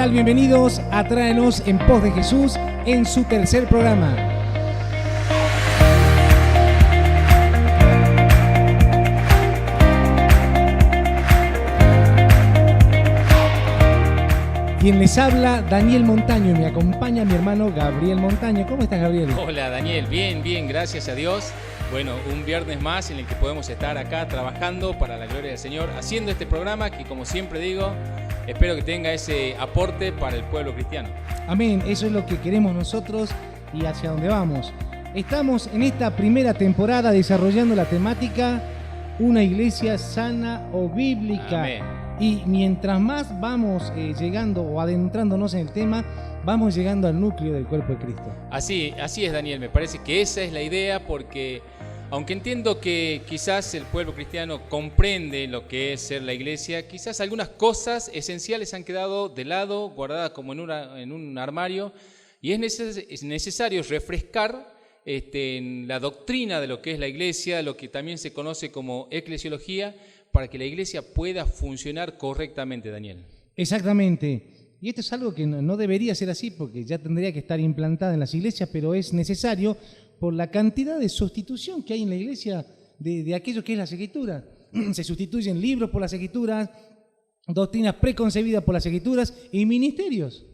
tal? Bienvenidos a Tráenos en Pos de Jesús en su tercer programa. Quien les habla, Daniel Montaño, y me acompaña mi hermano Gabriel Montaño. ¿Cómo estás, Gabriel? Hola, Daniel. Bien, gracias a Dios. Bueno, un viernes más en el que podemos estar acá trabajando para la gloria del Señor, haciendo este programa que, como siempre digo, espero que tenga ese aporte para el pueblo cristiano. Amén, eso es lo que queremos nosotros y hacia dónde vamos. Estamos en esta primera temporada desarrollando la temática Una iglesia sana o bíblica. Amén. Y mientras más vamos llegando o adentrándonos en el tema, vamos llegando al núcleo del cuerpo de Cristo. Así es, Daniel. Me parece que esa es la idea, porque aunque entiendo que quizás el pueblo cristiano comprende lo que es ser la iglesia, quizás algunas cosas esenciales han quedado de lado, guardadas como en un armario, y es necesario refrescar en la doctrina de lo que es la iglesia, lo que también se conoce como eclesiología, para que la iglesia pueda funcionar correctamente, Daniel. Exactamente. Y esto es algo que no debería ser así, porque ya tendría que estar implantada en las iglesias, pero es necesario por la cantidad de sustitución que hay en la iglesia de aquello que es las escrituras. Se sustituyen libros por las escrituras, doctrinas preconcebidas por las escrituras y ministerios.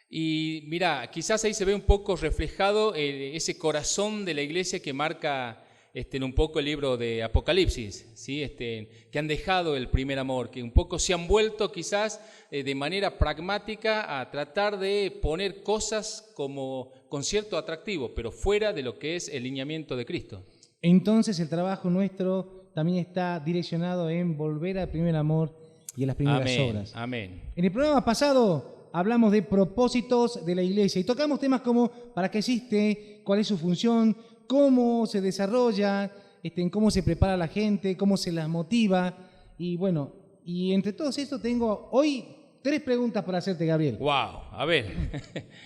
Y mira, quizás ahí se ve un poco reflejado ese corazón de la iglesia que marca en un poco el libro de Apocalipsis, ¿sí? Que han dejado el primer amor, que un poco se han vuelto quizás de manera pragmática a tratar de poner cosas como con cierto atractivo, pero fuera de lo que es el lineamiento de Cristo. Entonces el trabajo nuestro también está direccionado en volver al primer amor y a las primeras obras. Amén. En el programa pasado hablamos de propósitos de la iglesia y tocamos temas como ¿para qué existe? ¿Cuál es su función? ¿Cómo se desarrolla? ¿Cómo se prepara la gente? ¿Cómo se las motiva? Y bueno, y entre todos estos tengo hoy 3 preguntas para hacerte, Gabriel. ¡Wow! A ver.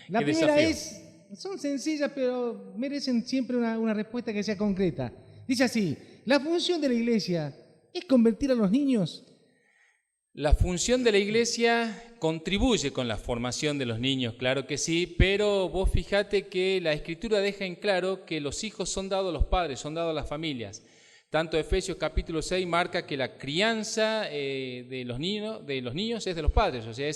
La primera desafío. son sencillas, pero merecen siempre una respuesta que sea concreta. Dice así, ¿la función de la iglesia es convertir a los niños? La función de la iglesia contribuye con la formación de los niños, claro que sí, pero vos fíjate que la Escritura deja en claro que los hijos son dados a los padres, son dados a las familias. Tanto Efesios capítulo 6 marca que la crianza de los niños es de los padres, o sea,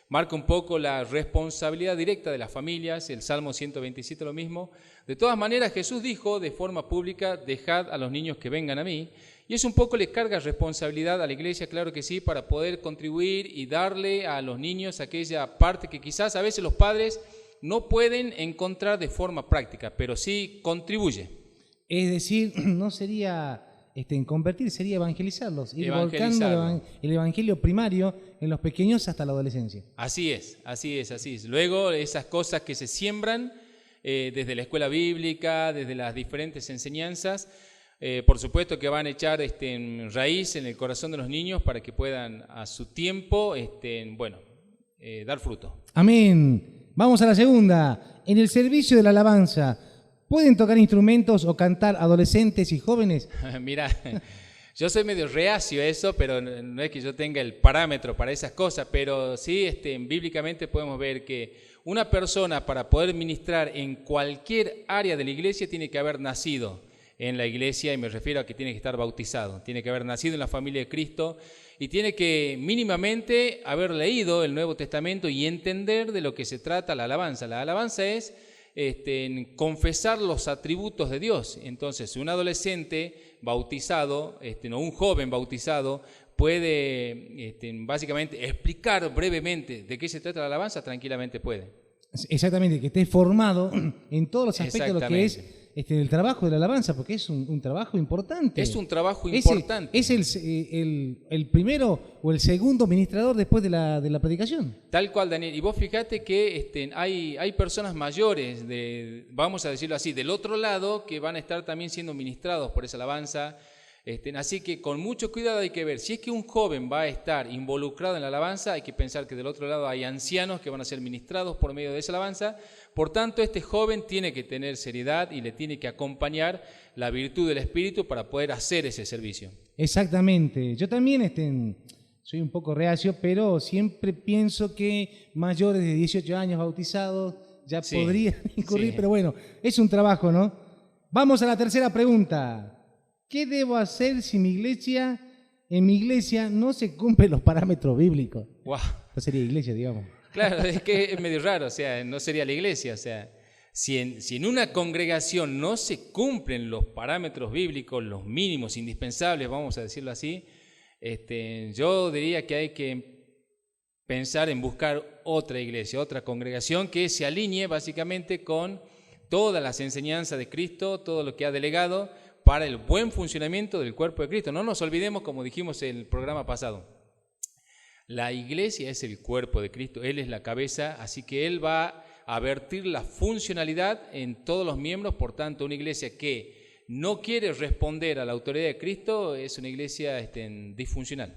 marca un poco la responsabilidad directa de las familias. El Salmo 127 lo mismo. De todas maneras, Jesús dijo de forma pública, dejad a los niños que vengan a mí. Y eso un poco le carga responsabilidad a la iglesia, claro que sí, para poder contribuir y darle a los niños aquella parte que quizás a veces los padres no pueden encontrar de forma práctica, pero sí contribuye. Es decir, no sería en convertir, sería evangelizarlos, ir volcando el evangelio primario en los pequeños hasta la adolescencia. Así es. Luego esas cosas que se siembran desde la escuela bíblica, desde las diferentes enseñanzas, por supuesto que van a echar raíz en el corazón de los niños para que puedan a su tiempo dar fruto. Amén. Vamos a la segunda. En el servicio de la alabanza, ¿pueden tocar instrumentos o cantar adolescentes y jóvenes? Mira, yo soy medio reacio a eso, pero no es que yo tenga el parámetro para esas cosas, pero sí, bíblicamente podemos ver que una persona para poder ministrar en cualquier área de la iglesia tiene que haber nacido en la iglesia, y me refiero a que tiene que estar bautizado, tiene que haber nacido en la familia de Cristo y tiene que mínimamente haber leído el Nuevo Testamento y entender de lo que se trata la alabanza. La alabanza es confesar los atributos de Dios. Entonces, un adolescente bautizado, o un joven bautizado, puede básicamente explicar brevemente de qué se trata la alabanza, tranquilamente puede. Exactamente, que esté formado en todos los aspectos de lo que es el trabajo de la alabanza, porque es un trabajo importante. Es un trabajo importante. Es el primero o el segundo ministrador después de la predicación. Tal cual, Daniel. Y vos fíjate que hay personas mayores, vamos a decirlo así, del otro lado, que van a estar también siendo ministrados por esa alabanza. Así que con mucho cuidado hay que ver, si es que un joven va a estar involucrado en la alabanza, hay que pensar que del otro lado hay ancianos que van a ser ministrados por medio de esa alabanza. Por tanto, este joven tiene que tener seriedad y le tiene que acompañar la virtud del Espíritu para poder hacer ese servicio. Exactamente. Yo también soy un poco reacio, pero siempre pienso que mayores de 18 años bautizados ya podrían incurrir, pero bueno, es un trabajo, ¿no? Vamos a la tercera pregunta. ¿Qué debo hacer si en mi iglesia no se cumplen los parámetros bíblicos? Wow. No sería iglesia, digamos. Claro, es que es medio raro, o sea, no sería la iglesia, o sea, si en una congregación no se cumplen los parámetros bíblicos, los mínimos indispensables, vamos a decirlo así, yo diría que hay que pensar en buscar otra iglesia, otra congregación que se alinee básicamente con todas las enseñanzas de Cristo, todo lo que ha delegado para el buen funcionamiento del cuerpo de Cristo. No nos olvidemos, como dijimos en el programa pasado, la iglesia es el cuerpo de Cristo, Él es la cabeza, así que Él va a vertir la funcionalidad en todos los miembros. Por tanto, una iglesia que no quiere responder a la autoridad de Cristo es una iglesia disfuncional.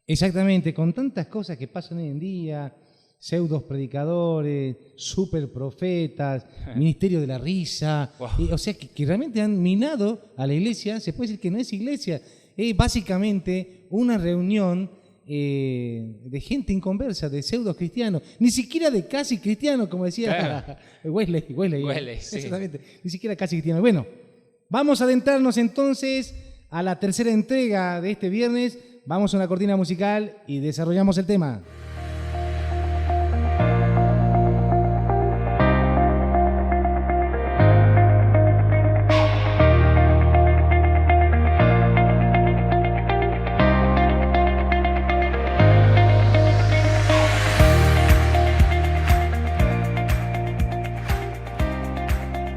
Exactamente, con tantas cosas que pasan hoy en día, pseudos predicadores, super profetas, ministerio de la risa, Wow. o sea que realmente han minado a la iglesia. Se puede decir que no es iglesia, es básicamente una reunión de gente inconversa, de pseudos cristianos, ni siquiera de casi cristianos, como decía Wesley, sí. exactamente, ni siquiera casi cristianos. Bueno, vamos a adentrarnos entonces a la tercera entrega de este viernes. Vamos a una cortina musical y desarrollamos el tema.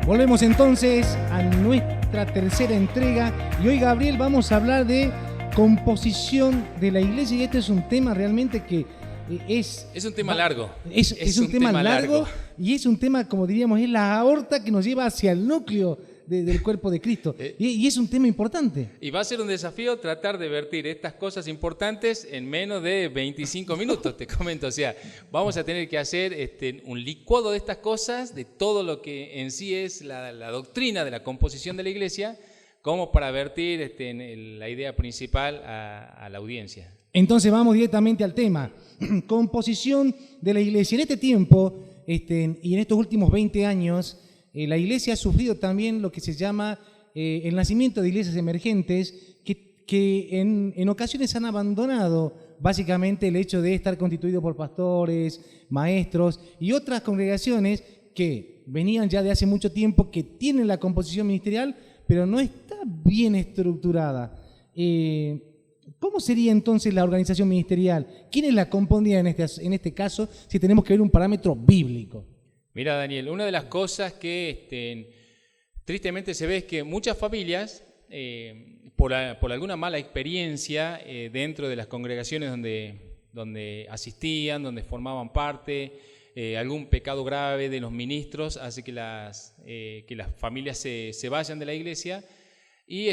Volvemos entonces a nuestra tercera entrega y hoy, Gabriel, vamos a hablar de composición de la iglesia, y este es un tema realmente que es un tema largo. Es un tema largo y es un tema, como diríamos, es la aorta que nos lleva hacia el núcleo del cuerpo de Cristo, y es un tema importante. Y va a ser un desafío tratar de vertir estas cosas importantes en menos de 25 minutos, te comento. O sea, vamos a tener que hacer un licuado de estas cosas, de todo lo que en sí es la doctrina de la composición de la iglesia, como para vertir la idea principal a la audiencia. Entonces vamos directamente al tema, composición de la iglesia. En este tiempo y en estos últimos 20 años, la iglesia ha sufrido también lo que se llama el nacimiento de iglesias emergentes que en ocasiones han abandonado básicamente el hecho de estar constituido por pastores, maestros y otras congregaciones que venían ya de hace mucho tiempo, que tienen la composición ministerial, pero no está bien estructurada. ¿Cómo sería entonces la organización ministerial? ¿Quiénes la compondrían en este caso si tenemos que ver un parámetro bíblico? Mira, Daniel, una de las cosas que tristemente se ve es que muchas familias, por alguna mala experiencia dentro de las congregaciones donde asistían, donde formaban parte, algún pecado grave de los ministros hace que las familias se vayan de la iglesia y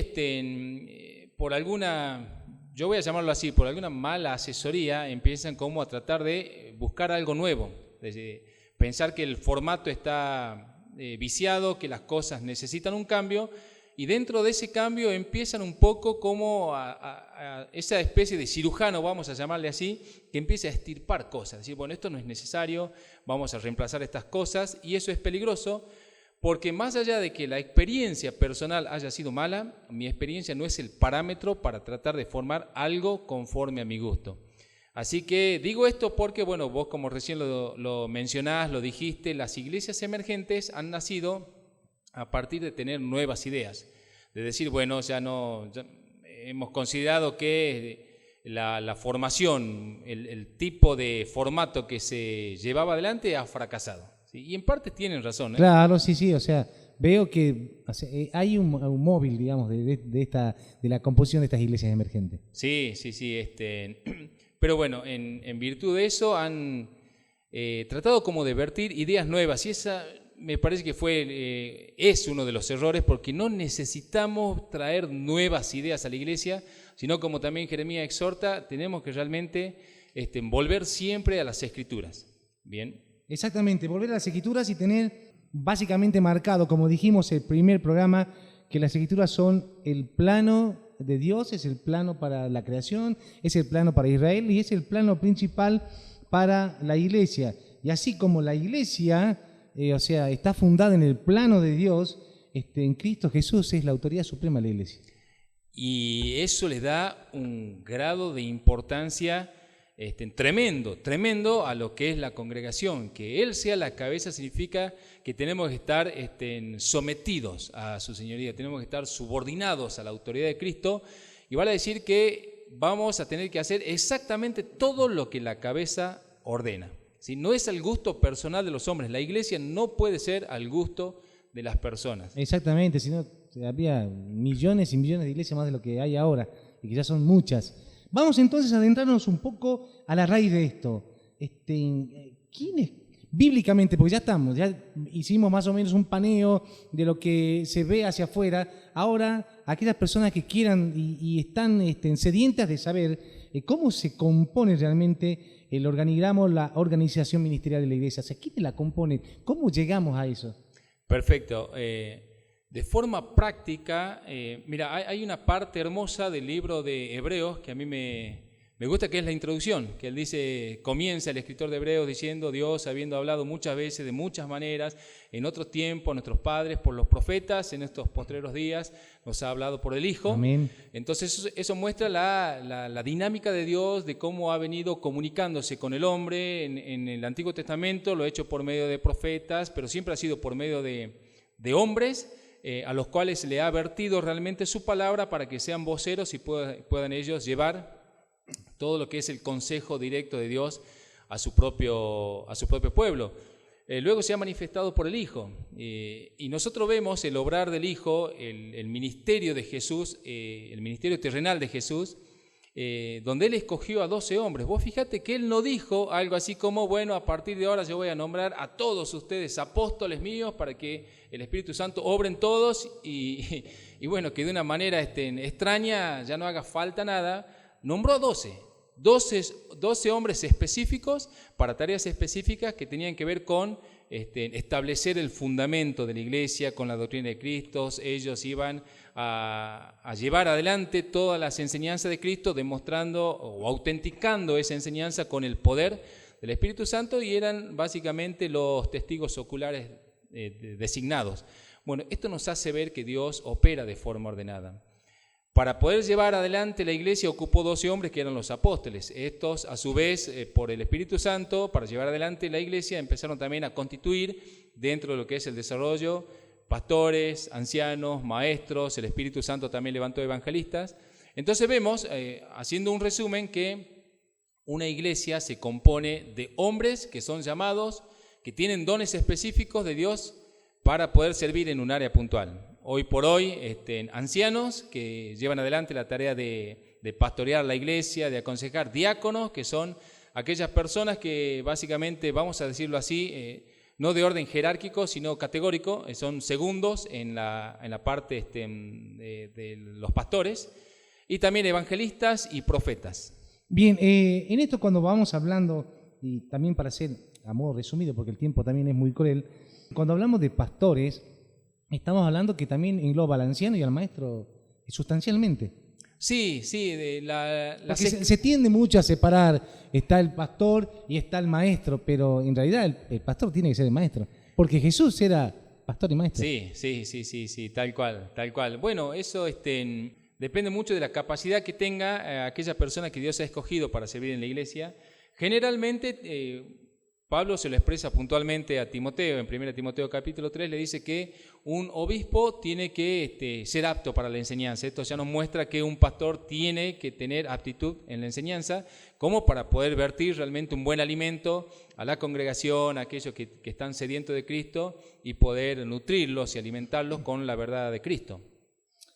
por alguna, yo voy a llamarlo así, por alguna mala asesoría empiezan como a tratar de buscar algo nuevo, pensar que el formato está viciado, que las cosas necesitan un cambio, y dentro de ese cambio empiezan un poco como a esa especie de cirujano, vamos a llamarle así, que empieza a extirpar cosas, decir, bueno, esto no es necesario, vamos a reemplazar estas cosas, y eso es peligroso, porque más allá de que la experiencia personal haya sido mala, mi experiencia no es el parámetro para tratar de formar algo conforme a mi gusto. Así que digo esto porque, bueno, vos como recién lo mencionás, lo dijiste, las iglesias emergentes han nacido a partir de tener nuevas ideas, de decir, bueno, ya hemos considerado que la formación, el tipo de formato que se llevaba adelante ha fracasado, ¿sí? Y en parte tienen razón, ¿eh? Claro, sí, o sea, veo que hay un móvil, digamos, de la composición de estas iglesias emergentes. Sí. Pero bueno, en virtud de eso han tratado como de vertir ideas nuevas, y esa me parece que es uno de los errores, porque no necesitamos traer nuevas ideas a la iglesia, sino como también Jeremías exhorta, tenemos que realmente volver siempre a las Escrituras. Bien. Exactamente, volver a las Escrituras y tener básicamente marcado, como dijimos el primer programa, que las Escrituras son el plano de Dios, es el plano para la creación, es el plano para Israel y es el plano principal para la iglesia. Y así como la iglesia, está fundada en el plano de Dios, en Cristo Jesús es la autoridad suprema de la iglesia. Y eso le da un grado de importancia tremendo a lo que es la congregación. Que Él sea la cabeza significa que tenemos que estar sometidos a su señoría, tenemos que estar subordinados a la autoridad de Cristo, y vale decir que vamos a tener que hacer exactamente todo lo que la cabeza ordena. ¿Sí? No es al gusto personal de los hombres, la iglesia no puede ser al gusto de las personas. Exactamente, si no habría millones y millones de iglesias más de lo que hay ahora, y que ya son muchas. Vamos entonces a adentrarnos un poco a la raíz de esto. ¿Quién es bíblicamente? Porque ya hicimos más o menos un paneo de lo que se ve hacia afuera. Ahora, aquellas personas que quieran y están sedientas de saber cómo se compone realmente el organigrama, la organización ministerial de la iglesia. O sea, ¿quiénes la componen? ¿Cómo llegamos a eso? Perfecto. De forma práctica, mira, hay una parte hermosa del libro de Hebreos que a mí me gusta, que es la introducción, que él dice, comienza el escritor de Hebreos diciendo: Dios, habiendo hablado muchas veces, de muchas maneras, en otro tiempo a nuestros padres por los profetas, en estos postreros días nos ha hablado por el Hijo. Amén. Entonces eso muestra la dinámica de Dios, de cómo ha venido comunicándose con el hombre. En el Antiguo Testamento lo ha hecho por medio de profetas, pero siempre ha sido por medio de hombres, a los cuales le ha vertido realmente su palabra para que sean voceros y puedan ellos llevar todo lo que es el consejo directo de Dios a su propio pueblo. Luego se ha manifestado por el Hijo, y nosotros vemos el obrar del Hijo, el ministerio de Jesús, el ministerio terrenal de Jesús, donde Él escogió a 12 hombres. Vos fíjate que Él no dijo algo así como: bueno, a partir de ahora yo voy a nombrar a todos ustedes apóstoles míos para que el Espíritu Santo obre en todos y bueno, que de una manera extraña ya no haga falta nada. Nombró a 12 hombres específicos para tareas específicas que tenían que ver con establecer el fundamento de la iglesia, con la doctrina de Cristo. Ellos iban a llevar adelante todas las enseñanzas de Cristo, demostrando o autenticando esa enseñanza con el poder del Espíritu Santo, y eran básicamente los testigos oculares designados. Bueno, esto nos hace ver que Dios opera de forma ordenada. Para poder llevar adelante la iglesia ocupó 12 hombres que eran los apóstoles. Estos, a su vez, por el Espíritu Santo, para llevar adelante la iglesia, empezaron también a constituir dentro de lo que es el desarrollo pastores, ancianos, maestros. El Espíritu Santo también levantó evangelistas. Entonces vemos, haciendo un resumen, que una iglesia se compone de hombres que son llamados, que tienen dones específicos de Dios para poder servir en un área puntual. Hoy por hoy, ancianos que llevan adelante la tarea de pastorear la iglesia, de aconsejar; diáconos, que son aquellas personas que básicamente, vamos a decirlo así, no de orden jerárquico, sino categórico, son segundos en la parte de los pastores; y también evangelistas y profetas. Bien, en esto cuando vamos hablando, y también para hacer a modo resumido, porque el tiempo también es muy cruel, cuando hablamos de pastores, estamos hablando que también engloba al anciano y al maestro sustancialmente. Sí. Se tiende mucho a separar, está el pastor y está el maestro, pero en realidad el pastor tiene que ser el maestro, porque Jesús era pastor y maestro. Sí, tal cual. Bueno, eso depende mucho de la capacidad que tenga aquella persona que Dios ha escogido para servir en la iglesia. Generalmente, Pablo se lo expresa puntualmente a Timoteo, en 1 Timoteo capítulo 3, le dice que un obispo tiene que ser apto para la enseñanza. Esto ya nos muestra que un pastor tiene que tener aptitud en la enseñanza, como para poder vertir realmente un buen alimento a la congregación, a aquellos que están sedientos de Cristo, y poder nutrirlos y alimentarlos con la verdad de Cristo.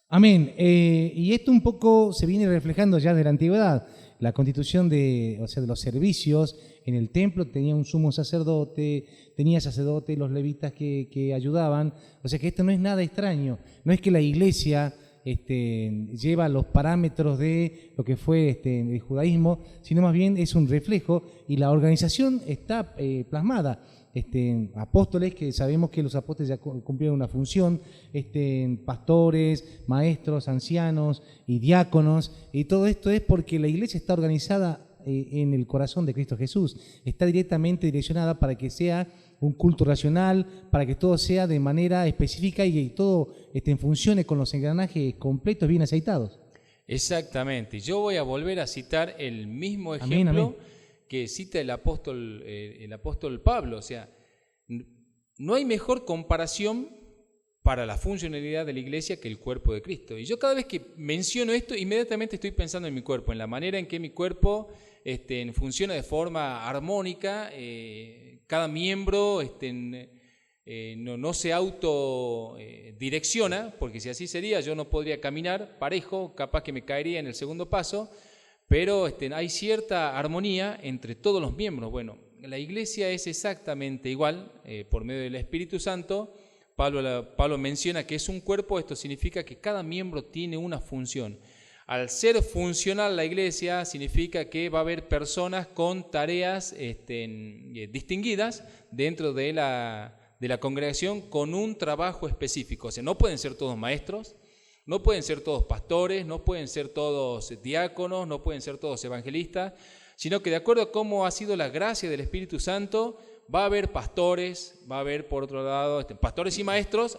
Amén. Y esto un poco se viene reflejando ya de la antigüedad. La constitución de los servicios en el templo tenía un sumo sacerdote, tenía sacerdotes, los levitas que ayudaban. O sea que esto no es nada extraño. No es que la iglesia lleva los parámetros de lo que fue el judaísmo, sino más bien es un reflejo, y la organización está plasmada. apóstoles, que sabemos que los apóstoles ya cumplieron una función, pastores, maestros, ancianos y diáconos, y todo esto es porque la iglesia está organizada en el corazón de Cristo Jesús, está directamente direccionada para que sea un culto racional, para que todo sea de manera específica y todo funcione con los engranajes completos, bien aceitados. Exactamente. Yo voy a volver a citar el mismo ejemplo Amén, amén. que cita el apóstol Pablo. O sea, no hay mejor comparación para la funcionalidad de la iglesia que el cuerpo de Cristo. Y yo cada vez que menciono esto, inmediatamente estoy pensando en mi cuerpo, en la manera en que mi cuerpo funciona de forma armónica, cada miembro no se autodirecciona, porque si así sería yo no podría caminar parejo, capaz que me caería en el segundo paso, pero hay cierta armonía entre todos los miembros. Bueno, la iglesia es exactamente igual, por medio del Espíritu Santo. Pablo menciona que es un cuerpo, esto significa que cada miembro tiene una función. Al ser funcional la iglesia significa que va a haber personas con tareas distinguidas dentro de la congregación con un trabajo específico. O sea, no pueden ser todos maestros, no pueden ser todos pastores, no pueden ser todos diáconos, no pueden ser todos evangelistas, sino que de acuerdo a cómo ha sido la gracia del Espíritu Santo, va a haber pastores, va a haber por otro lado pastores y maestros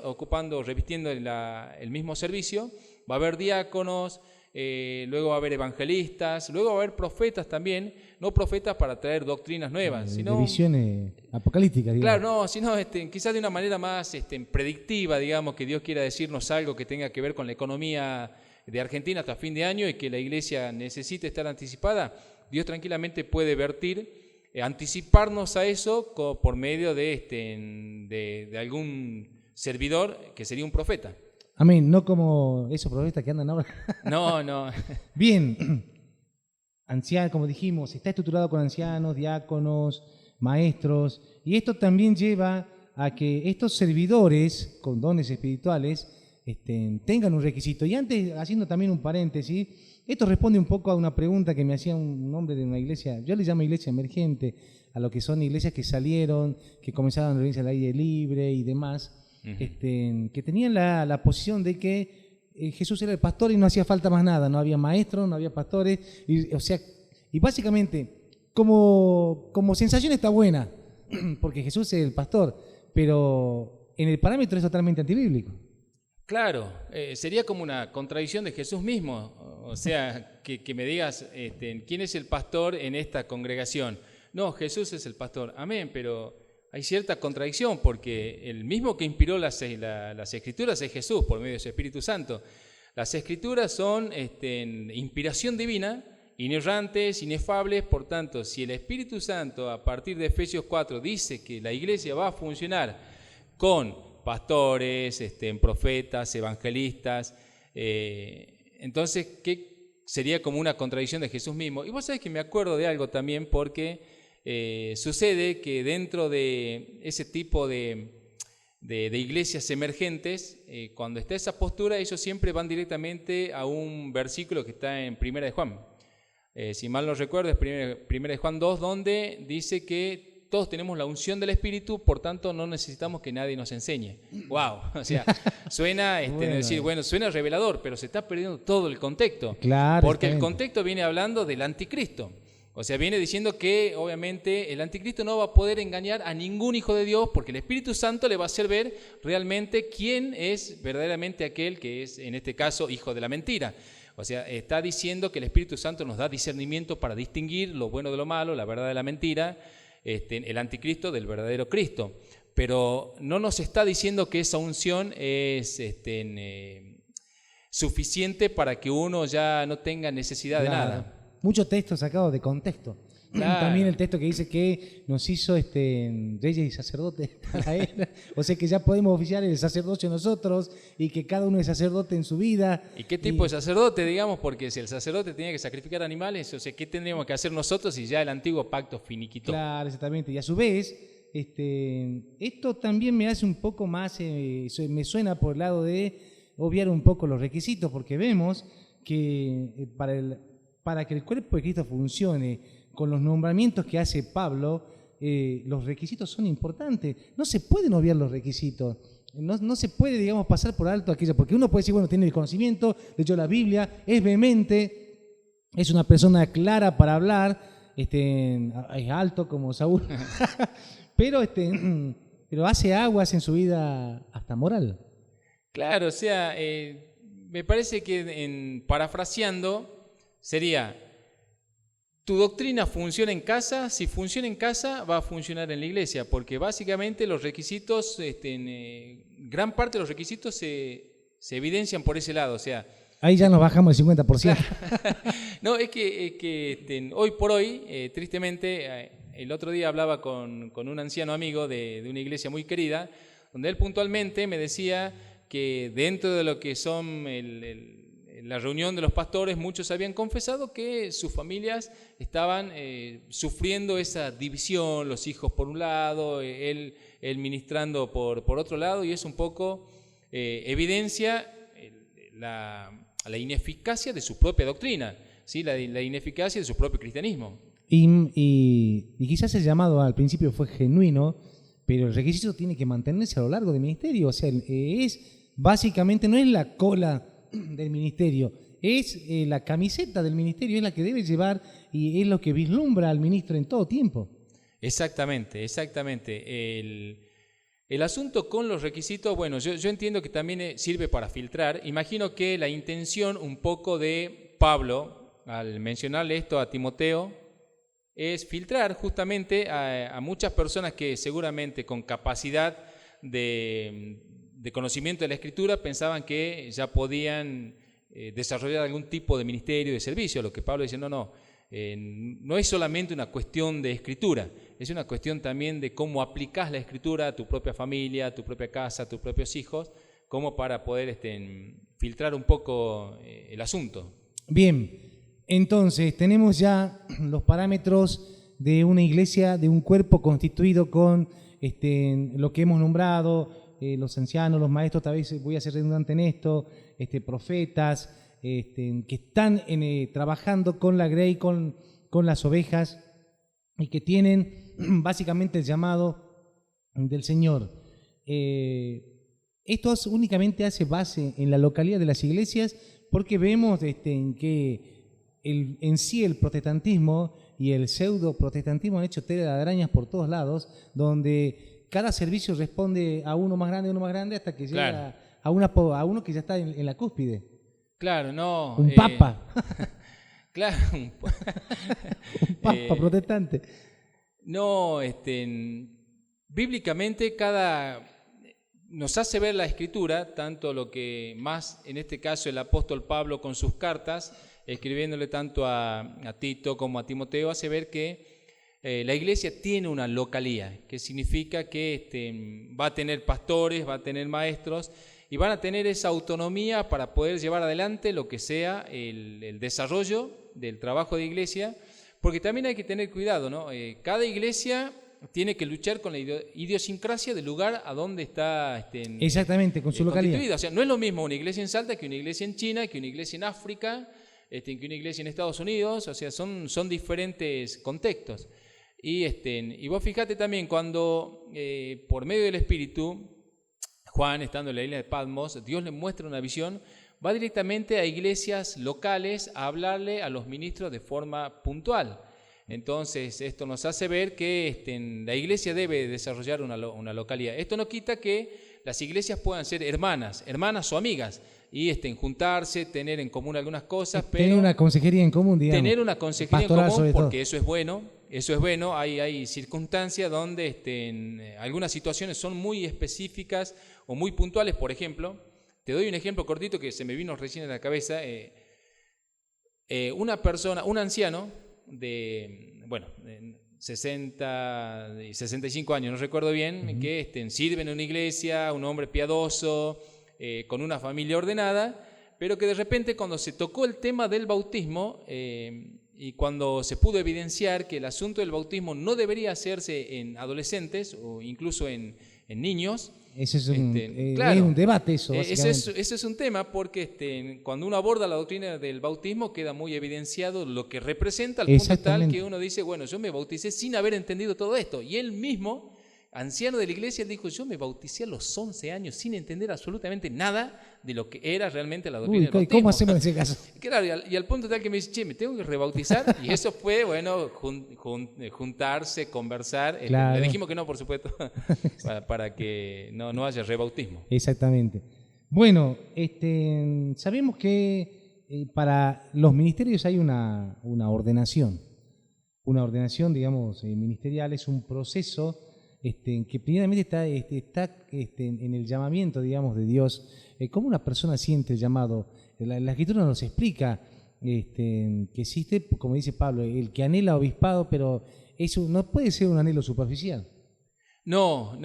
revistiendo el mismo servicio, va a haber diáconos, luego va a haber evangelistas, luego va a haber profetas también, no profetas para traer doctrinas nuevas, sino de visiones apocalípticas, digamos. Claro, no, sino quizás de una manera más predictiva, digamos, que Dios quiera decirnos algo que tenga que ver con la economía de Argentina hasta fin de año y que la iglesia necesite estar anticipada. Dios tranquilamente puede anticiparnos a eso por medio de algún servidor que sería un profeta. Amén, no como esos profetas que andan ahora. No. Bien, ancianos, como dijimos, está estructurado con ancianos, diáconos, maestros, y esto también lleva a que estos servidores con dones espirituales tengan un requisito. Y antes, haciendo también un paréntesis, esto responde un poco a una pregunta que me hacía un hombre de una iglesia, yo le llamo iglesia emergente, a lo que son iglesias que salieron, que comenzaron a reunirse al aire libre y demás, que tenían la posición de que Jesús era el pastor y no hacía falta más nada, no había maestros, no había pastores, y básicamente como sensación está buena, porque Jesús es el pastor, pero en el parámetro es totalmente antibíblico. Claro, sería como una contradicción de Jesús mismo, o sea, que me digas quién es el pastor en esta congregación. No, Jesús es el pastor, amén, pero hay cierta contradicción porque el mismo que inspiró las Escrituras es Jesús por medio de su Espíritu Santo. Las Escrituras son inspiración divina, inerrantes, inefables, por tanto, si el Espíritu Santo a partir de Efesios 4 dice que la iglesia va a funcionar con pastores, profetas, evangelistas, entonces, ¿qué sería como una contradicción de Jesús mismo? Y vos sabés que me acuerdo de algo también porque sucede que dentro de ese tipo de iglesias emergentes, cuando está esa postura, ellos siempre van directamente a un versículo que está en Primera de Juan. Si mal no recuerdo, es Primera de Juan 2, donde dice que todos tenemos la unción del Espíritu, por tanto no necesitamos que nadie nos enseñe. ¡Wow! O sea, suena, suena revelador, pero se está perdiendo todo el contexto. Claro, porque el contexto viene hablando del anticristo. O sea, viene diciendo que obviamente el anticristo no va a poder engañar a ningún hijo de Dios porque el Espíritu Santo le va a hacer ver realmente quién es verdaderamente aquel que es, en este caso, hijo de la mentira. O sea, está diciendo que el Espíritu Santo nos da discernimiento para distinguir lo bueno de lo malo, la verdad de la mentira, el anticristo del verdadero Cristo. Pero no nos está diciendo que esa unción es suficiente para que uno ya no tenga necesidad de nada. Muchos textos sacados de contexto. Claro. También el texto que dice que nos hizo reyes y sacerdotes para él. O sea que ya podemos oficiar el sacerdocio nosotros y que cada uno es sacerdote en su vida. ¿Y qué tipo de sacerdote, digamos? Porque si el sacerdote tenía que sacrificar animales, o sea, ¿qué tendríamos que hacer nosotros si ya el antiguo pacto finiquitó? Claro, exactamente. Y a su vez, esto también me hace un poco más, me suena por el lado de obviar un poco los requisitos, porque vemos que para que el cuerpo de Cristo funcione con los nombramientos que hace Pablo, los requisitos son importantes. No se pueden obviar los requisitos. No se puede, digamos, pasar por alto aquello, porque uno puede decir, bueno, tiene el conocimiento, leyó la Biblia, es vehemente, es una persona clara para hablar, es alto como Saúl, pero hace aguas en su vida hasta moral. Claro, o sea, me parece que parafraseando sería: tu doctrina funciona en casa, si funciona en casa va a funcionar en la iglesia, porque básicamente los requisitos, gran parte de los requisitos se evidencian por ese lado, o sea... Ahí ya nos bajamos el 50%. No, es que hoy por hoy, tristemente, el otro día hablaba con un anciano amigo de una iglesia muy querida, donde él puntualmente me decía que dentro de lo que son la reunión de los pastores, muchos habían confesado que sus familias estaban sufriendo esa división, los hijos por un lado, él ministrando por otro lado, y es un poco evidencia la ineficacia de su propia doctrina, ¿sí? La ineficacia de su propio cristianismo. Y quizás el llamado al principio fue genuino, pero el requisito tiene que mantenerse a lo largo del ministerio, o sea, básicamente no es la cola del ministerio, es la camiseta del ministerio, es la que debe llevar y es lo que vislumbra al ministro en todo tiempo. Exactamente. El asunto con los requisitos, bueno, yo entiendo que también sirve para filtrar. Imagino que la intención un poco de Pablo, al mencionarle esto a Timoteo, es filtrar justamente a muchas personas que seguramente con capacidad de conocimiento de la Escritura pensaban que ya podían desarrollar algún tipo de ministerio, de servicio. Lo que Pablo dice, no es solamente una cuestión de Escritura, es una cuestión también de cómo aplicás la Escritura a tu propia familia, a tu propia casa, a tus propios hijos, como para poder filtrar un poco el asunto. Bien, entonces tenemos ya los parámetros de una iglesia, de un cuerpo constituido con lo que hemos nombrado, los ancianos, los maestros, tal vez voy a ser redundante en esto, profetas, que están trabajando con la grey, con las ovejas, y que tienen básicamente el llamado del Señor. Esto únicamente hace base en la localidad de las iglesias, porque vemos que en sí el protestantismo y el pseudo protestantismo han hecho tela de arañas por todos lados, donde cada servicio responde a uno más grande hasta que llega a uno que ya está en la cúspide. Claro, no. Un papa. Claro. Un papa protestante. No, bíblicamente nos hace ver la Escritura, tanto lo que más, en este caso el apóstol Pablo con sus cartas, escribiéndole tanto a Tito como a Timoteo, hace ver que la iglesia tiene una localía, que significa que va a tener pastores, va a tener maestros y van a tener esa autonomía para poder llevar adelante lo que sea el desarrollo del trabajo de iglesia, porque también hay que tener cuidado, ¿no? Cada iglesia tiene que luchar con la idiosincrasia del lugar a donde está exactamente, con su localidad. O sea, no es lo mismo una iglesia en Salta que una iglesia en China, que una iglesia en África, que una iglesia en Estados Unidos, o sea, son diferentes contextos. Y vos fíjate también cuando por medio del Espíritu, Juan, estando en la isla de Patmos, Dios le muestra una visión, va directamente a iglesias locales a hablarle a los ministros de forma puntual. Entonces, esto nos hace ver que la iglesia debe desarrollar una localidad. Esto no quita que las iglesias puedan ser hermanas o amigas, y juntarse, tener en común algunas cosas, pero tener una consejería en común, digamos. Tener una consejería en común, porque eso es bueno. Hay circunstancias donde algunas situaciones son muy específicas o muy puntuales. Por ejemplo, te doy un ejemplo cortito que se me vino recién a la cabeza. Una persona, un anciano de 60 y 65 años, no recuerdo bien, que sirve en una iglesia, un hombre piadoso, con una familia ordenada, pero que de repente cuando se tocó el tema del bautismo y cuando se pudo evidenciar que el asunto del bautismo no debería hacerse en adolescentes o incluso en en niños. Ese es un, claro, es un debate eso, básicamente. Ese es un tema porque cuando uno aborda la doctrina del bautismo queda muy evidenciado lo que representa al punto tal que uno dice, bueno, yo me bauticé sin haber entendido todo esto. Y él mismo, anciano de la iglesia, él dijo, yo me bauticé a los 11 años sin entender absolutamente nada de lo que era realmente la doctrina del bautismo. ¿Cómo hacemos en ese caso? Claro, y al punto tal que me dice, che, me tengo que rebautizar. Y eso fue, bueno, juntarse, conversar. Claro. Le dijimos que no, por supuesto, para que no haya rebautismo. Exactamente. Bueno, sabemos que para los ministerios hay una ordenación. Una ordenación, digamos, ministerial es un proceso que primeramente está en el llamamiento, digamos, de Dios. ¿Cómo una persona siente el llamado? La Escritura nos explica que existe, como dice Pablo, el que anhela obispado, pero eso no puede ser un anhelo superficial. No,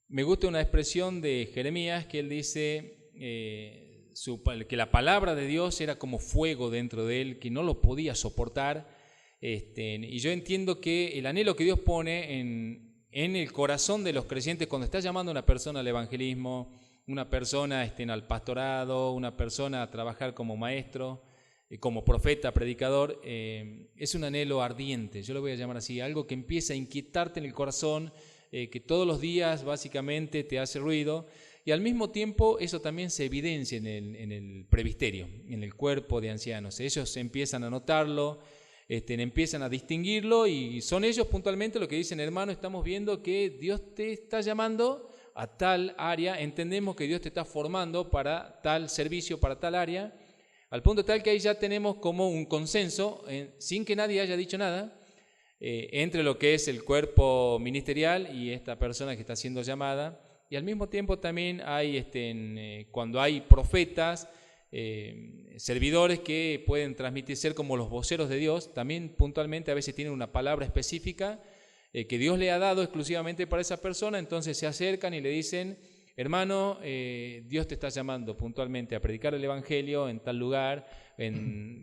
me gusta una expresión de Jeremías que él dice que la palabra de Dios era como fuego dentro de él, que no lo podía soportar. Y yo entiendo que el anhelo que Dios pone en el corazón de los creyentes cuando está llamando a una persona al evangelismo, una persona al pastorado, una persona a trabajar como maestro, como profeta, predicador, es un anhelo ardiente, yo lo voy a llamar así, algo que empieza a inquietarte en el corazón, que todos los días básicamente te hace ruido, y al mismo tiempo eso también se evidencia en el presbiterio, en el cuerpo de ancianos. Ellos empiezan a notarlo, empiezan a distinguirlo, y son ellos puntualmente los que dicen, hermano, estamos viendo que Dios te está llamando a tal área, entendemos que Dios te está formando para tal servicio, para tal área, al punto tal que ahí ya tenemos como un consenso, sin que nadie haya dicho nada, entre lo que es el cuerpo ministerial y esta persona que está siendo llamada. Y al mismo tiempo también hay, cuando hay profetas, servidores que pueden transmitir, ser como los voceros de Dios, también puntualmente a veces tienen una palabra específica que Dios le ha dado exclusivamente para esa persona, entonces se acercan y le dicen, hermano, Dios te está llamando puntualmente a predicar el evangelio en tal lugar,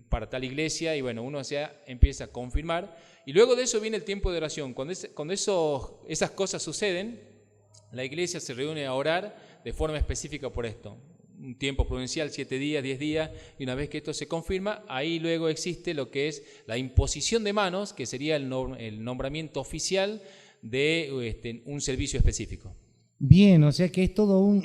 para tal iglesia, y bueno, uno empieza a confirmar, y luego de eso viene el tiempo de oración. Cuando esas cosas suceden, la iglesia se reúne a orar de forma específica por esto. Un tiempo prudencial, 7 días, 10 días, y una vez que esto se confirma, ahí luego existe lo que es la imposición de manos, que sería el nombramiento oficial de un servicio específico. Bien, o sea que es todo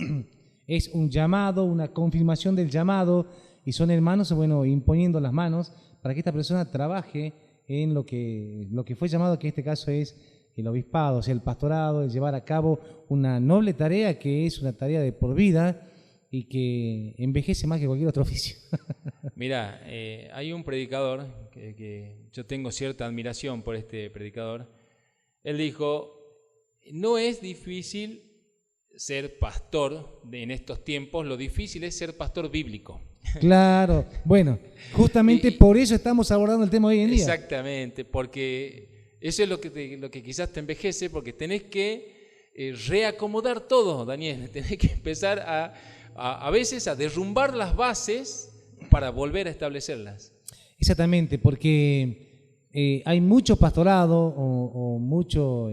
es un llamado, una confirmación del llamado, y son hermanos, bueno, imponiendo las manos para que esta persona trabaje en lo que fue llamado, que en este caso es el obispado, o sea, el pastorado, el llevar a cabo una noble tarea que es una tarea de por vida, y que envejece más que cualquier otro oficio. Mira, hay un predicador que yo tengo cierta admiración por este predicador. Él dijo, no es difícil ser pastor en estos tiempos, lo difícil es ser pastor bíblico. Claro, bueno, justamente por eso estamos abordando el tema hoy en día. Exactamente, porque eso es lo que quizás te envejece, porque tenés que reacomodar todo, Daniel, tenés que empezar a veces a derrumbar las bases para volver a establecerlas. Exactamente, porque hay mucho pastorado o muchos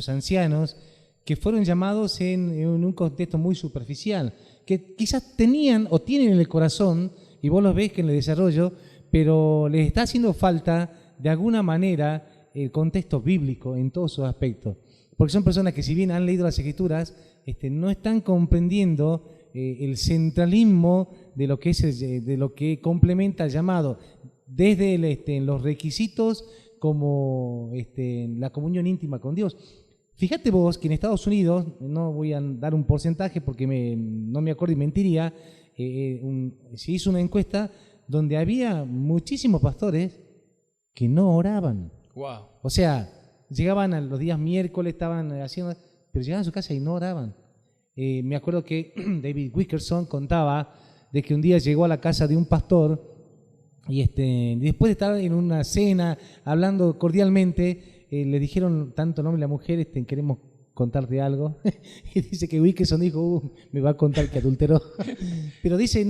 ancianos que fueron llamados en un contexto muy superficial, que quizás tenían o tienen en el corazón, y vos los ves que en el desarrollo, pero les está haciendo falta de alguna manera el contexto bíblico en todos sus aspectos. Porque son personas que, si bien han leído las Escrituras, no están comprendiendo el centralismo de lo que es de lo que complementa el llamado, desde los requisitos como la comunión íntima con Dios. Fíjate vos que en Estados Unidos, no voy a dar un porcentaje porque no me acuerdo y mentiría, se hizo una encuesta donde había muchísimos pastores que no oraban. Wow. O sea, llegaban a los días miércoles, estaban haciendo, pero llegaban a su casa y no oraban. Me acuerdo que David Wilkerson contaba de que un día llegó a la casa de un pastor y después de estar en una cena hablando cordialmente, le dijeron tanto nombre a la mujer, queremos contarte algo. Y dice que Wilkerson dijo, me va a contar que adulteró. Pero dice,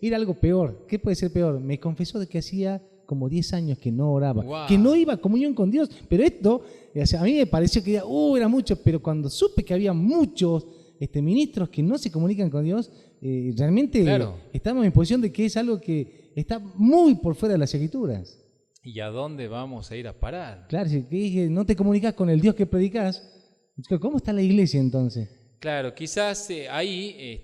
era algo peor. ¿Qué puede ser peor? Me confesó de que hacía como 10 años que no oraba, Wow. que no iba a comunión con Dios. Pero esto, o sea, a mí me pareció que era mucho, pero cuando supe que había muchos ministros que no se comunican con Dios, realmente Claro. estamos en posición de que es algo que está muy por fuera de las Escrituras. ¿Y a dónde vamos a ir a parar? Claro, si no te comunicas con el Dios que predicas, ¿cómo está la iglesia entonces? Claro, quizás ahí,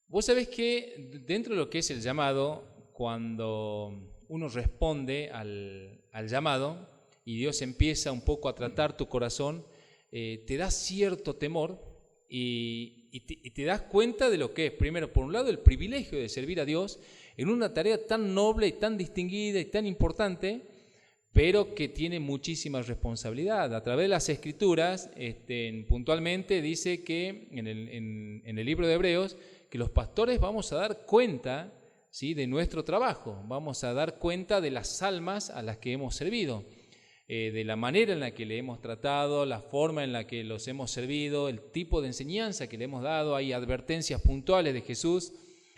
vos sabés que dentro de lo que es el llamado, cuando uno responde al llamado y Dios empieza un poco a tratar tu corazón, te da cierto temor y te das cuenta de lo que es, primero, por un lado, el privilegio de servir a Dios en una tarea tan noble y tan distinguida y tan importante, pero que tiene muchísima responsabilidad. A través de las Escrituras, puntualmente dice que en el libro de Hebreos, que los pastores vamos a dar cuenta, ¿sí?, de nuestro trabajo, vamos a dar cuenta de las almas a las que hemos servido, de la manera en la que le hemos tratado, la forma en la que los hemos servido, el tipo de enseñanza que le hemos dado. Hay advertencias puntuales de Jesús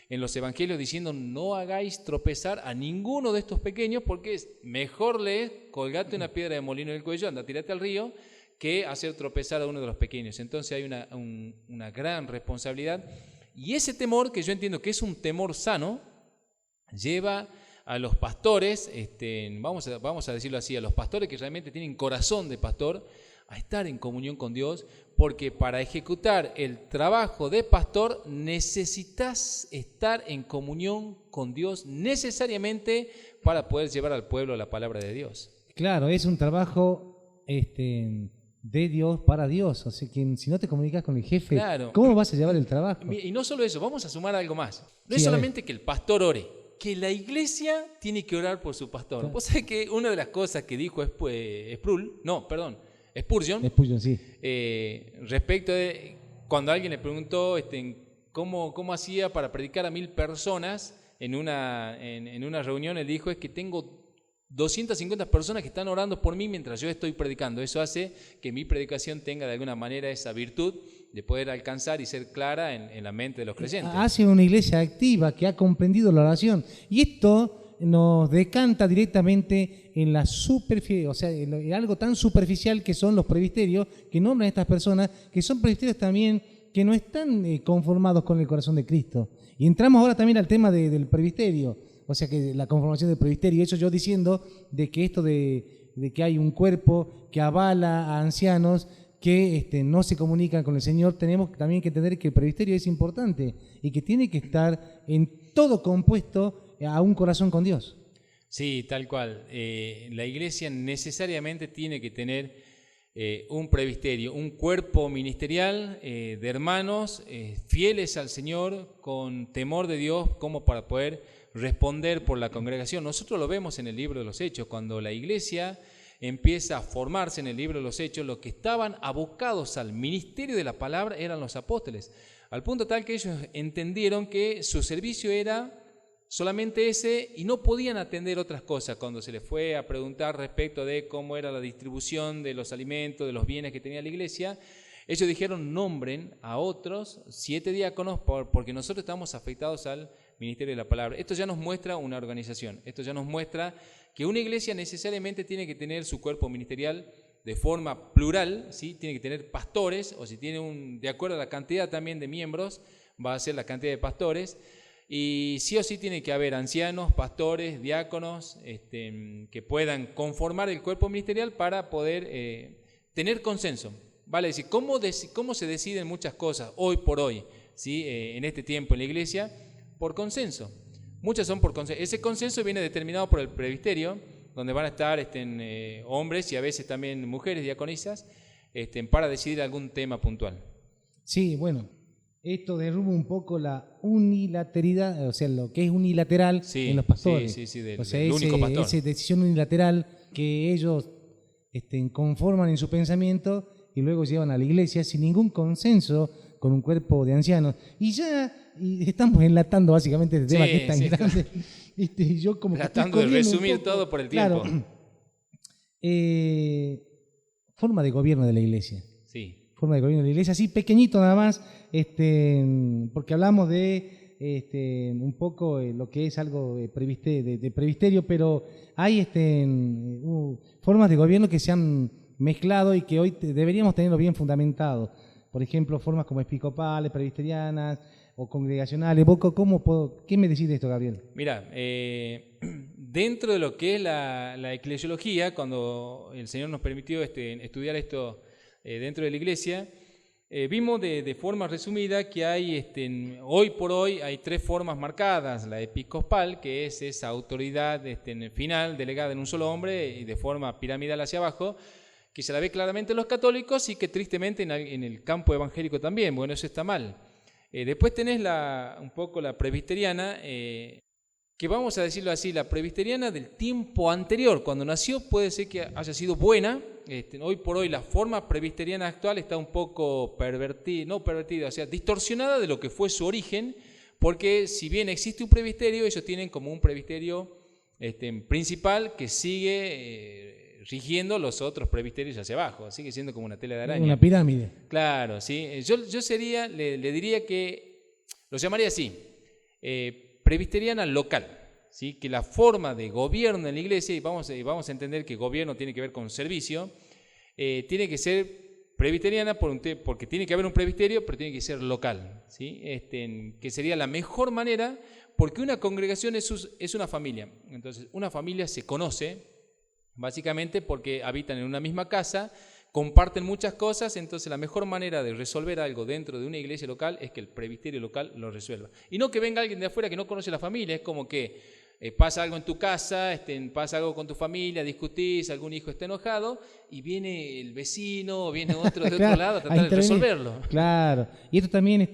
en los evangelios diciendo: no hagáis tropezar a ninguno de estos pequeños, porque es mejor colgate una piedra de molino en el cuello, anda, tírate al río, que hacer tropezar a uno de los pequeños. Entonces hay una gran responsabilidad, y ese temor, que yo entiendo que es un temor sano, lleva a los pastores, vamos a decirlo así, a los pastores que realmente tienen corazón de pastor, a estar en comunión con Dios, porque para ejecutar el trabajo de pastor necesitas estar en comunión con Dios necesariamente para poder llevar al pueblo la palabra de Dios. Claro, es un trabajo de Dios para Dios. O sea, que si no te comunicas con el jefe, Claro. ¿cómo vas a llevar el trabajo? Y no solo eso, vamos a sumar algo más. No Sí, es solamente que el pastor ore, que la iglesia tiene que orar por su pastor. Claro. Vos sabés que una de las cosas que dijo Spurgeon, Sí. Respecto de cuando alguien le preguntó cómo hacía para predicar a 1000 personas en una reunión, él dijo: es que tengo 250 personas que están orando por mí mientras yo estoy predicando. Eso hace que mi predicación tenga de alguna manera esa virtud de poder alcanzar y ser clara en la mente de los creyentes. Hace una iglesia activa que ha comprendido la oración. Y esto nos decanta directamente en la superficie, o sea, en algo tan superficial que son los presbiterios, que nombran a estas personas, que son presbiterios también que no están conformados con el corazón de Cristo. Y entramos ahora también al tema del presbiterio, o sea, que la conformación del presbiterio. Eso yo diciendo de que esto de que hay un cuerpo que avala a ancianos que no se comunican con el Señor, tenemos también que entender que el presbiterio es importante y que tiene que estar en todo compuesto a un corazón con Dios. Sí, tal cual. La iglesia necesariamente tiene que tener un presbiterio, un cuerpo ministerial de hermanos fieles al Señor, con temor de Dios, como para poder responder por la congregación. Nosotros lo vemos en el libro de los Hechos, cuando la iglesia empieza a formarse en el libro de los Hechos, los que estaban abocados al ministerio de la palabra eran los apóstoles, al punto tal que ellos entendieron que su servicio era solamente ese y no podían atender otras cosas. Cuando se les fue a preguntar respecto de cómo era la distribución de los alimentos, de los bienes que tenía la iglesia, ellos dijeron: nombren a otros 7 diáconos porque nosotros estamos afectados al ministerio de la palabra. Esto ya nos muestra una organización, esto ya nos muestra que una iglesia necesariamente tiene que tener su cuerpo ministerial de forma plural, ¿sí? Tiene que tener pastores, o si tiene de acuerdo a la cantidad también de miembros, va a ser la cantidad de pastores. Y sí o sí tiene que haber ancianos, pastores, diáconos, que puedan conformar el cuerpo ministerial para poder tener consenso. Vale decir, ¿cómo se deciden muchas cosas hoy por hoy, ¿sí? En este tiempo en la iglesia? Por consenso. Muchas son por consenso. Ese consenso viene determinado por el presbiterio, donde van a estar hombres y a veces también mujeres diaconisas para decidir algún tema puntual. Sí, bueno. Esto derrumba un poco la unilateralidad, o sea, lo que es unilateral en los pastores. Sí, o sea, del único pastor. esa decisión unilateral que ellos conforman en su pensamiento y luego llevan a la iglesia sin ningún consenso con un cuerpo de ancianos. Y estamos enlatando básicamente este tema que es tan grande. Claro. Yo como tratando de resumir todo por el tiempo. Claro. Forma de gobierno de la iglesia. Sí. Forma de gobierno de la iglesia, así pequeñito nada más, porque hablamos de un poco lo que es algo de presbiterio, pero hay formas de gobierno que se han mezclado y que hoy deberíamos tenerlo bien fundamentado. Por ejemplo, formas como episcopales, presbiterianas o congregacionales. ¿Qué me decís de esto, Gabriel? Mira, dentro de lo que es la eclesiología, cuando el Señor nos permitió estudiar esto dentro de la iglesia, vimos de forma resumida que hay, hoy por hoy, hay 3 formas marcadas. La episcopal, que es esa autoridad final, delegada en un solo hombre y de forma piramidal hacia abajo, que se la ve claramente en los católicos y que tristemente en el campo evangélico también. Bueno, eso está mal. Después tenés un poco la presbiteriana, que vamos a decirlo así, la presbiteriana del tiempo anterior, cuando nació, puede ser que haya sido buena. Hoy por hoy la forma presbiteriana actual está un poco pervertida, o sea, distorsionada de lo que fue su origen, porque si bien existe un presbiterio, ellos tienen como un presbiterio principal que sigue rigiendo los otros presbiterios hacia abajo, sigue siendo como una tela de araña. Una pirámide. Claro, sí. Yo le diría que, lo llamaría así, presbiteriana local, ¿sí? Que la forma de gobierno en la iglesia, y vamos a entender que gobierno tiene que ver con servicio, tiene que ser presbiteriana porque tiene que haber un presbiterio, pero tiene que ser local, ¿sí? Que sería la mejor manera, porque una congregación es una familia. Entonces, una familia se conoce básicamente porque habitan en una misma casa, comparten muchas cosas, entonces la mejor manera de resolver algo dentro de una iglesia local es que el presbiterio local lo resuelva. Y no que venga alguien de afuera que no conoce la familia, es como que pasa algo en tu casa, pasa algo con tu familia, discutís, algún hijo está enojado y viene el vecino o viene otro de Claro, otro lado a tratar de resolverlo. Claro, y esto también,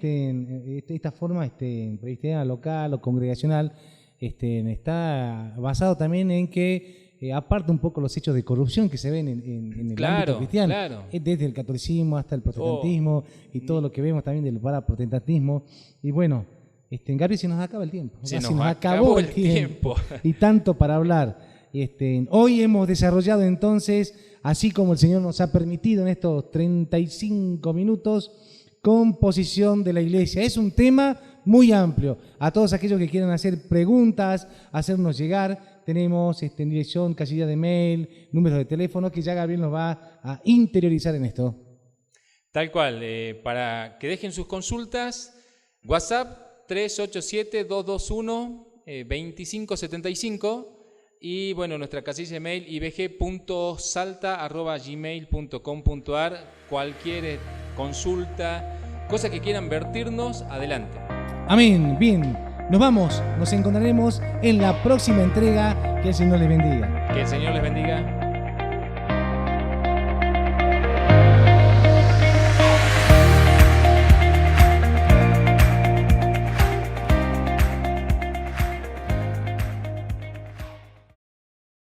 esta forma presbiteriana local o congregacional, está basado también en que aparte un poco los hechos de corrupción que se ven en el ámbito cristiano, desde el catolicismo hasta el protestantismo y todo lo que vemos también del paraprotestantismo. Y bueno, Gabriel, se nos acaba el tiempo. Se nos acabó el tiempo. Y tanto para hablar. Hoy hemos desarrollado entonces, así como el Señor nos ha permitido en estos 35 minutos, composición de la iglesia. Es un tema muy amplio. A todos aquellos que quieran hacer preguntas, hacernos llegar, tenemos dirección, casilla de mail, números de teléfono, que ya Gabriel nos va a interiorizar en esto. Tal cual, para que dejen sus consultas, WhatsApp 387-221-2575 y bueno, nuestra casilla de mail ibg.salta@gmail.com.ar. Cualquier consulta, cosa que quieran vertirnos, adelante. Amén, bien. Nos vamos, nos encontraremos en la próxima entrega. Que el Señor les bendiga. Que el Señor les bendiga.